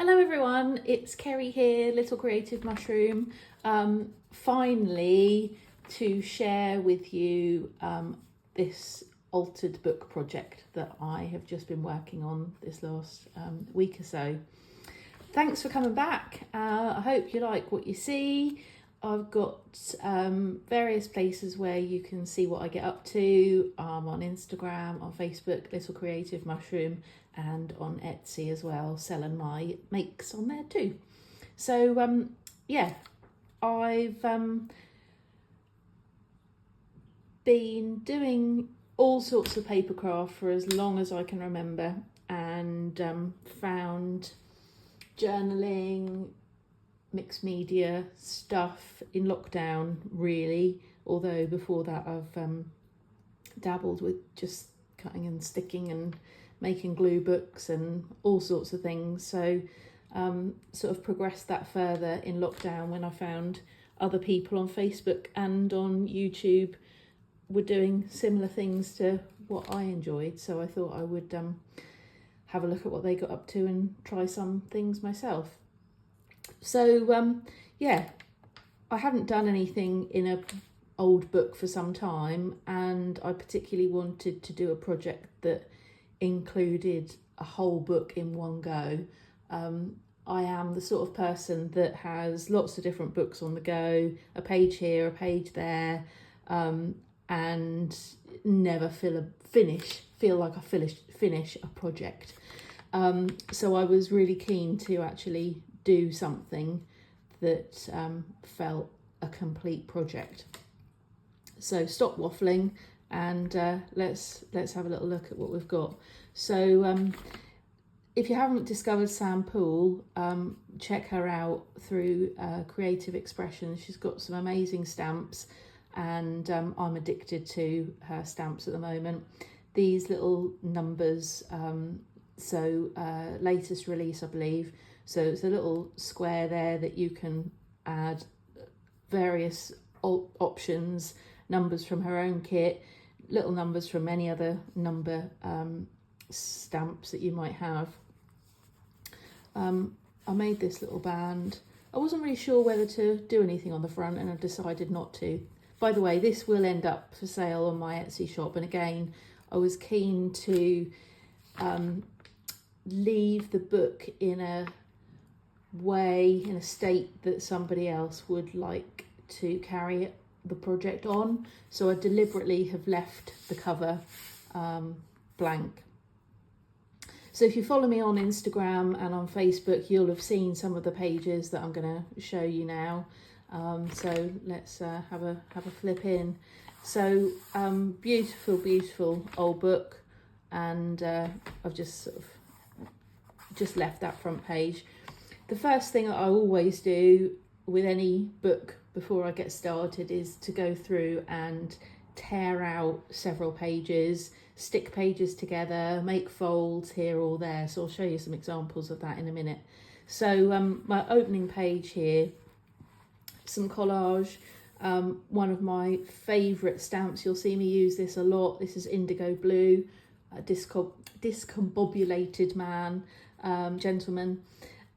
Hello everyone, it's Kerry here, Little Creative Mushroom. Finally to share with you this altered book project that I have just been working on this last week or so. Thanks for coming back. I hope you like what you see. I've got various places where you can see what I get up to. I'm on Instagram, on Facebook, Little Creative Mushroom, and on Etsy as well, selling my makes on there too. So yeah, I've been doing all sorts of paper craft for as long as I can remember, and found journaling, mixed media stuff in lockdown really, although before that I've dabbled with just cutting and sticking and making glue books and all sorts of things. So sort of progressed that further in lockdown when I found other people on Facebook and on YouTube were doing similar things to what I enjoyed, so I thought I would have a look at what they got up to and try some things myself. So yeah, I hadn't done anything in an old book for some time, and I particularly wanted to do a project that included a whole book in one go. I am the sort of person that has lots of different books on the go, a page here, a page there, and never feel like I finish a project. So I was really keen to actually do something that felt a complete project. So stop waffling and let's have a little look at what we've got. So if you haven't discovered Sam Poole, check her out through Creative Expressions. She's got some amazing stamps, and I'm addicted to her stamps at the moment. These little numbers, latest release I believe, so it's a little square there that you can add various options, numbers from her own kit, little numbers from any other number stamps that you might have. I made this little band. I wasn't really sure whether to do anything on the front, and I decided not to. By the way, this will end up for sale on my Etsy shop, and again, I was keen to leave the book in a state that somebody else would like to carry the project on. So I deliberately have left the cover blank. So if you follow me on Instagram and on Facebook, you'll have seen some of the pages that I'm going to show you now. So let's have a flip in. So beautiful old book, and I've just left that front page. The first thing I always do with any book before I get started is to go through and tear out several pages, stick pages together, make folds here or there. So I'll show you some examples of that in a minute. So my opening page here, some collage, one of my favourite stamps. You'll see me use this a lot. This is indigo blue, discombobulated gentleman,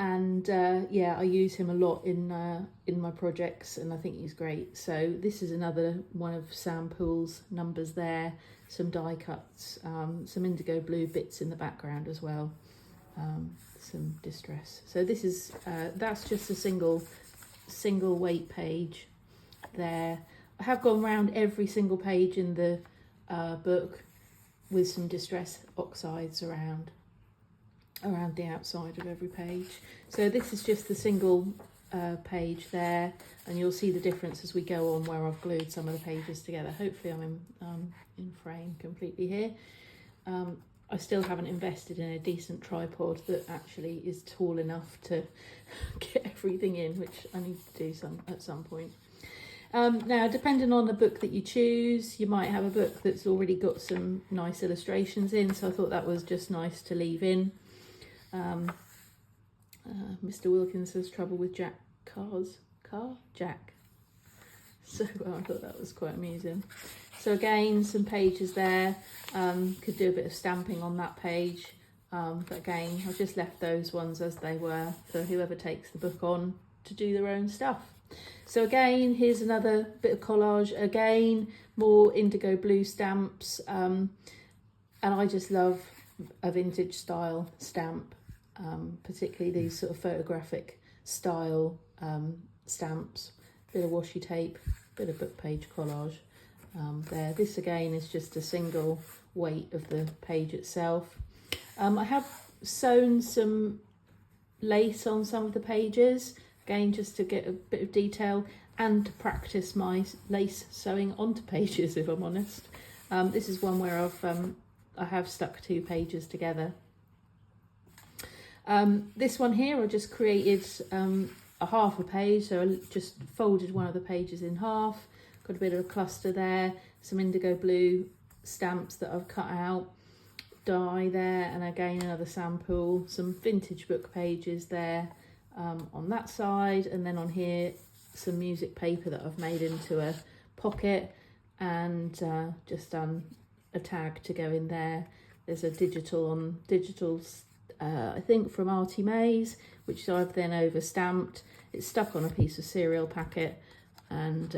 and yeah, I use him a lot in my projects, and I think he's great. So this is another one of Sam Poole's numbers there, some die cuts, some indigo blue bits in the background as well, some distress. So this is that's just a single weight page there. I have gone around every single page in the book with some distress oxides around the outside of every page. So this is just the single page there, and you'll see the difference as we go on where I've glued some of the pages together. Hopefully I'm in frame completely here. I still haven't invested in a decent tripod that actually is tall enough to get everything in, which I need to do at some point. Now, depending on the book that you choose, you might have a book that's already got some nice illustrations in, so I thought that was just nice to leave in. Mr. Wilkins has trouble with Jack. So I thought that was quite amusing. So again, some pages there. Could do a bit of stamping on that page. But again, I've just left those ones as they were for whoever takes the book on to do their own stuff. So again, here's another bit of collage. Again, more indigo blue stamps. And I just love a vintage style stamp, particularly these sort of photographic style stamps. Bit of washi tape, bit of book page collage there. This again is just a single weight of the page itself. I have sewn some lace on some of the pages, again just to get a bit of detail and to practice my lace sewing onto pages, if I'm honest. This is one where I have stuck 2 pages together. This one here I just created a half a page, so I just folded one of the pages in half, got a bit of a cluster there, some indigo blue stamps that I've cut out, die there, and again another sample, some vintage book pages there on that side, and then on here some music paper that I've made into a pocket, and just done a tag to go in there. There's a digital I think from Artie Mays, which I've then over stamped. It's stuck on a piece of cereal packet and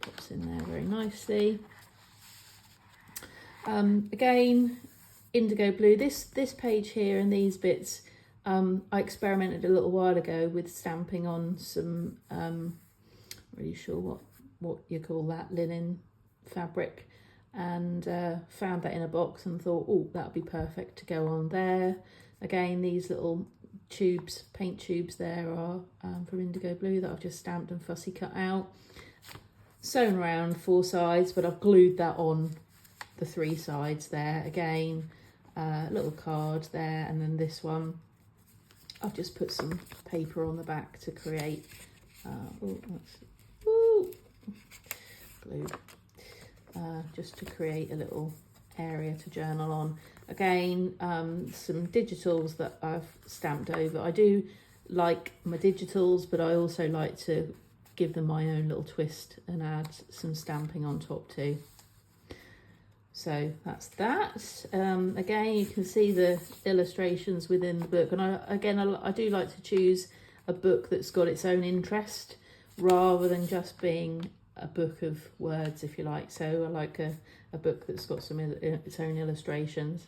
pops in there very nicely. Again, indigo blue. This page here and these bits, I experimented a little while ago with stamping on some, not really sure what you call that, linen fabric, and found that in a box and thought, oh, that would be perfect to go on there. Again, these little tubes, paint tubes there are from indigo blue that I've just stamped and fussy cut out. Sewn around 4 sides, but I've glued that on the 3 sides there. Again, a little card there, and then this one I've just put some paper on the back to create glue, just to create a little area to journal on. Again, some digitals that I've stamped over. I do like my digitals, but I also like to give them my own little twist and add some stamping on top too. So that's that. Again, you can see the illustrations within the book, and I do like to choose a book that's got its own interest rather than just being a book of words, if you like. So I like a book that's got its own illustrations.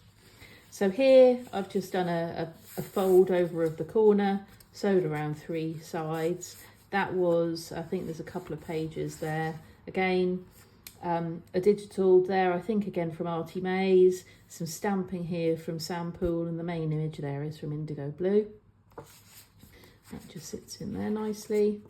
So here I've just done a fold over of the corner, sewed around 3 sides. That was, I think there's a couple of pages there. Again, a digital there, I think again from Artie Mays, some stamping here from Sampool, and the main image there is from Indigo Blue. That just sits in there nicely.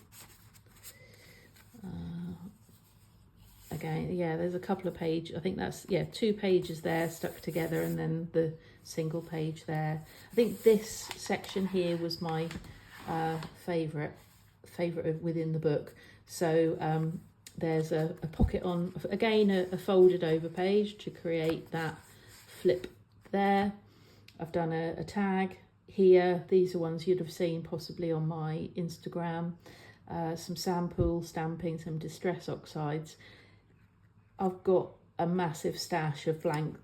Again, yeah, there's a couple of pages, I think that's, yeah, 2 pages there stuck together, and then the single page there. I think this section here was my favourite within the book. So there's a pocket on, again, a folded over page to create that flip there. I've done a tag here. These are ones you'd have seen possibly on my Instagram. Some Sampool stamping, some Distress Oxides. I've got a massive stash of blank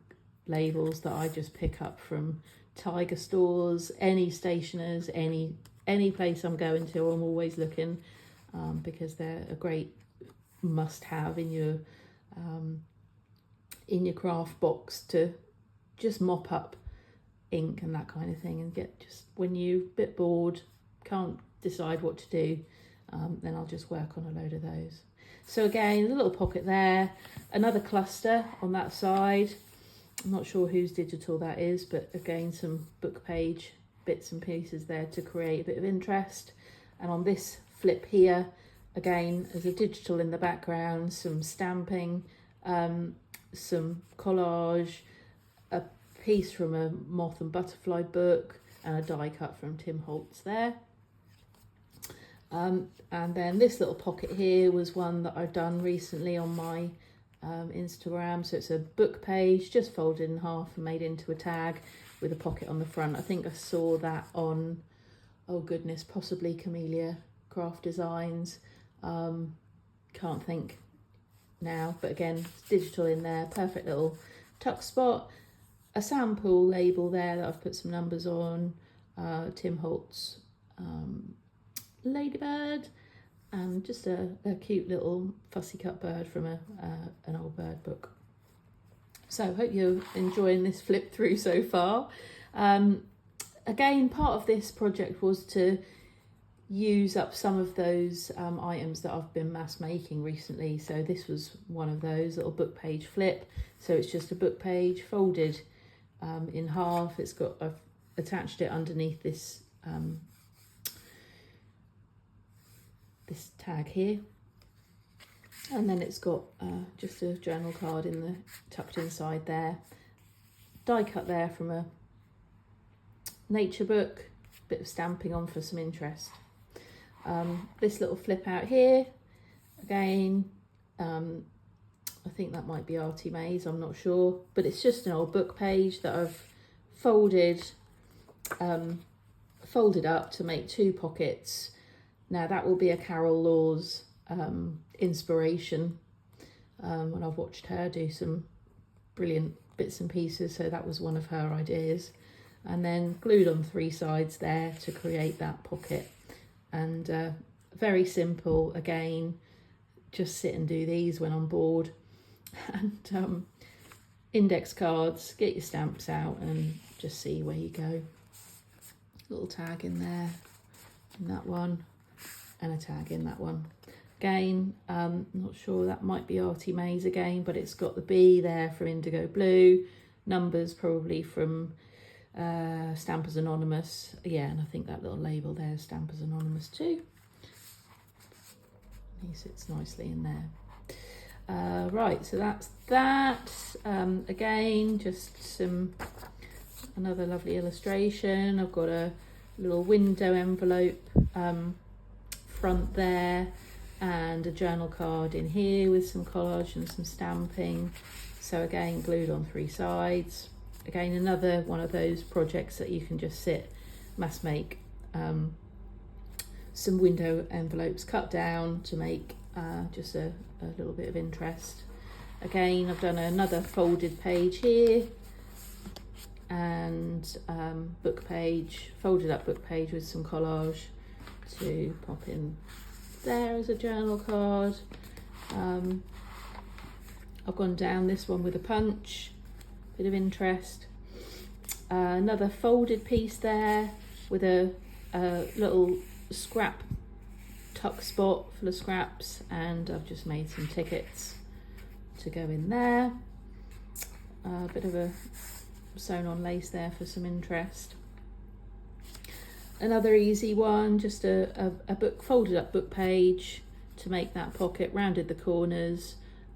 labels that I just pick up from Tiger stores, any stationers, any place I'm going to. I'm always looking because they're a great must-have in your craft box to just mop up ink and that kind of thing, and get just when you're a bit bored, can't decide what to do, then I'll just work on a load of those. So again, a little pocket there, another cluster on that side. I'm not sure whose digital that is, but again, some book page bits and pieces there to create a bit of interest. And on this flip here, again, there's a digital in the background, some stamping, some collage, a piece from a moth and butterfly book, and a die cut from Tim Holtz there. And then this little pocket here was one that I've done recently on my Instagram. So it's a book page just folded in half and made into a tag with a pocket on the front. I think I saw that on, oh goodness, possibly Camellia Craft Designs. Can't think now, but again, it's digital in there, perfect little tuck spot. a sample label there that I've put some numbers on, Tim Holt's ladybird, and just a cute little fussy cut bird from an old bird book. So hope you're enjoying this flip through so far. Again, part of this project was to use up some of those items that I've been mass making recently. So this was one of those, little book page flip. So it's just a book page folded in half. I've attached it underneath this this tag here, and then it's got just a journal card tucked inside there, die cut there from a nature book, bit of stamping on for some interest. This little flip out here, again, I think that might be Artie Mays, I'm not sure, but it's just an old book page that I've folded up to make 2 pockets. Now that will be a Carol Laws inspiration when I've watched her do some brilliant bits and pieces, so that was one of her ideas, and then glued on 3 sides there to create that pocket. And very simple, again, just sit and do these when I'm bored. And index cards, get your stamps out and just see where you go. Little tag in there, in that one, and a tag in that one. Again, I'm not sure, that might be Artie Mays again, but it's got the B there for Indigo Blue, numbers probably from Stampers Anonymous. Yeah, and I think that little label there is Stampers Anonymous too. He sits nicely in there. Right, so that's that. Again, just another lovely illustration. I've got a little window envelope front there, and a journal card in here with some collage and some stamping. So again, glued on 3 sides. Again, another one of those projects that you can just sit, mass make some window envelopes cut down to make just a little bit of interest. Again, I've done another folded page here, and book page, folded up book page with some collage to pop in there as a journal card. I've gone down this one with a punch, bit of interest. Another folded piece there with a little scrap tuck spot full of scraps, and I've just made some tickets to go in there. A bit of a sewn on lace there for some interest. Another easy one, just a book, folded up book page to make that pocket, rounded the corners,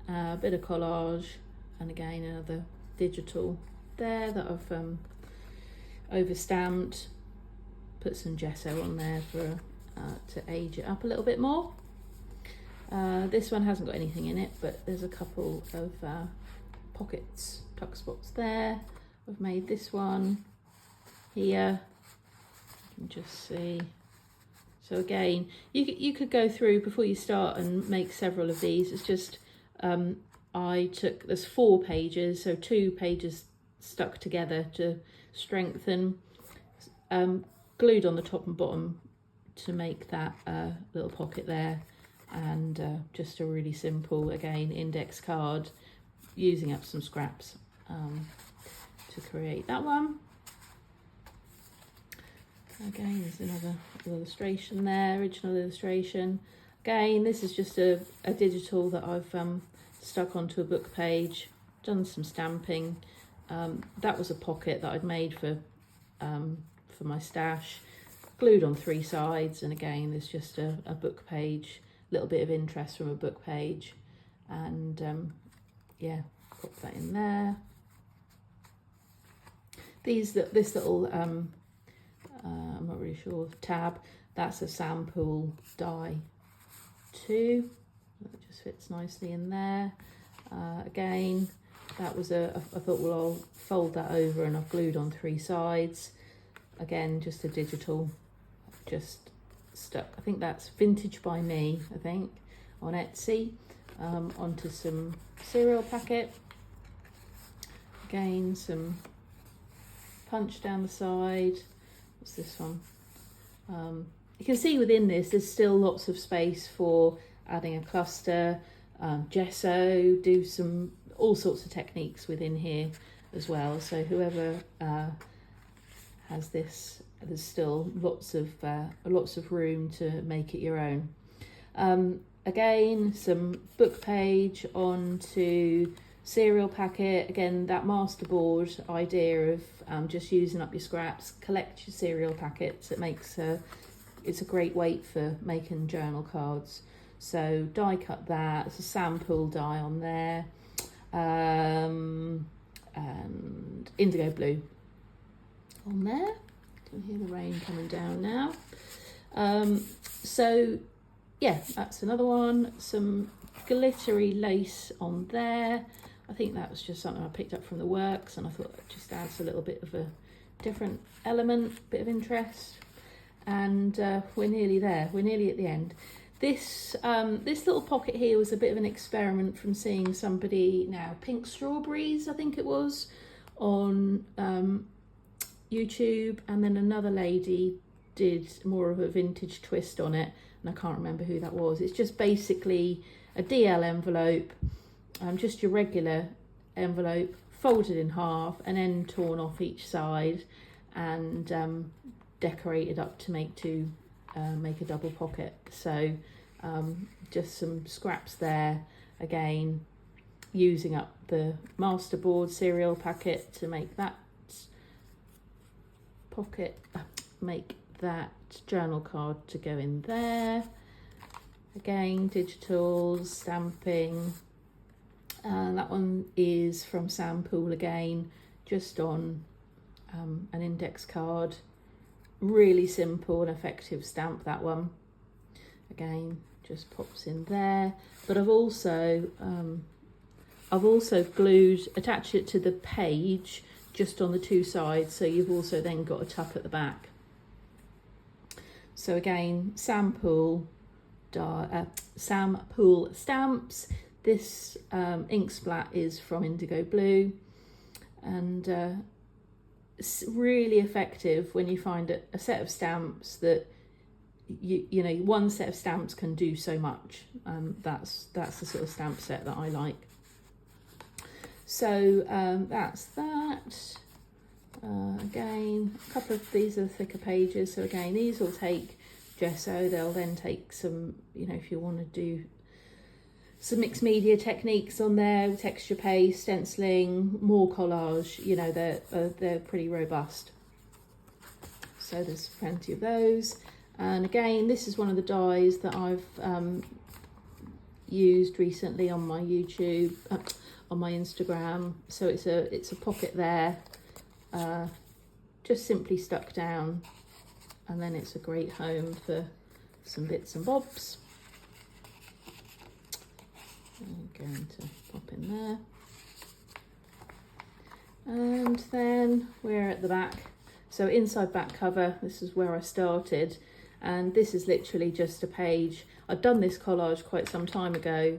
a bit of collage, and again another digital there that I've over stamped, put some gesso on there for to age it up a little bit more. This one hasn't got anything in it, but there's a couple of pockets, tuck spots there. I've made this one here. You can just see. So again, you could go through before you start and make several of these. It's just there's 4 pages, so 2 pages stuck together to strengthen, glued on the top and bottom to make that little pocket there, and just a really simple, again, index card using up some scraps to create that one. Again, there's another illustration there, original illustration. Again, this is just a digital that I've stuck onto a book page, done some stamping. That was a pocket that I'd made for my stash, glued on 3 sides, and again there's just a book page, little bit of interest from a book page, and yeah, pop that in there. This little I'm not really sure, tab, that's a sample die too, that just fits nicely in there. Again, that was I thought, well, I'll fold that over, and I've glued on 3 sides. Again, just a digital, just stuck, I think that's Vintage by Me, I think, on Etsy, onto some cereal packet. Again, some punch down the side. What's this one? You can see within this there's still lots of space for adding a cluster, gesso, do some all sorts of techniques within here as well. So whoever has this, there's still lots of room to make it your own. Again, some book page onto cereal packet. Again, that masterboard idea of just using up your scraps, collect your cereal packets. It's a great weight for making journal cards. So die cut that. It's a sample die on there, and indigo blue on there. You can hear the rain coming down now. So yeah, that's another one. Some glittery lace on there. I think that was just something I picked up from the works, and I thought it just adds a little bit of a different element, bit of interest. And we're nearly there. We're nearly at the end. This little pocket here was a bit of an experiment from seeing somebody, now Pink Strawberries, I think it was, on YouTube, and then another lady did more of a vintage twist on it, and I can't remember who that was. It's just basically a DL envelope, just your regular envelope, folded in half and then torn off each side, and decorated up to make a double pocket. So just some scraps there, again using up the masterboard cereal packet to make that pocket, make that journal card to go in there. Again, digitals, stamping, and that one is from Sam Poole again, just on an index card. Really simple and effective stamp, that one. Again, just pops in there. But I've also attached it to the page just on the two sides, so you've also then got a tuck at the back. So again, Sam Poole stamps. This ink splat is from Indigo Blue, and it's really effective when you find a set of stamps that you know, one set of stamps can do so much. That's the sort of stamp set that I like. So that's that. Again, a couple of these are thicker pages, so again these will take gesso. They'll then take some, you know, if you want to do some mixed media techniques on there, texture paste, stenciling, more collage, you know, they're pretty robust. So there's plenty of those. And again, this is one of the dies that I've used recently on my YouTube, on my Instagram. So it's a pocket there, just simply stuck down, and then it's a great home for some bits and bobs. I'm going to pop in there, and then we're at the back. So inside back cover, this is where I started, and this is literally just a page. I'd done this collage quite some time ago,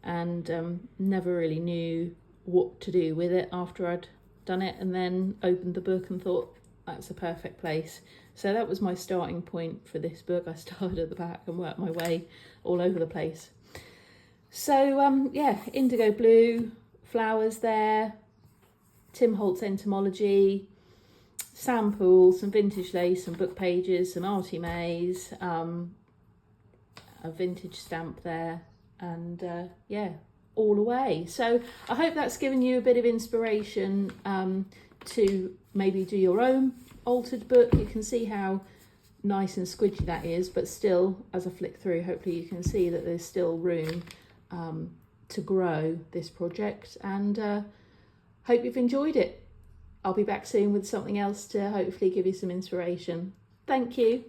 and never really knew what to do with it after I'd done it, and then opened the book and thought that's a perfect place. So that was my starting point for this book. I started at the back and worked my way all over the place. So yeah, indigo blue, flowers there, Tim Holtz entomology, Sam Poole, some vintage lace, some book pages, some Artie Mays, a vintage stamp there, and yeah, all away. So I hope that's given you a bit of inspiration to maybe do your own altered book. You can see how nice and squidgy that is, but still, as I flick through, hopefully you can see that there's still room to grow this project, and hope you've enjoyed it. I'll be back soon with something else to hopefully give you some inspiration. Thank you.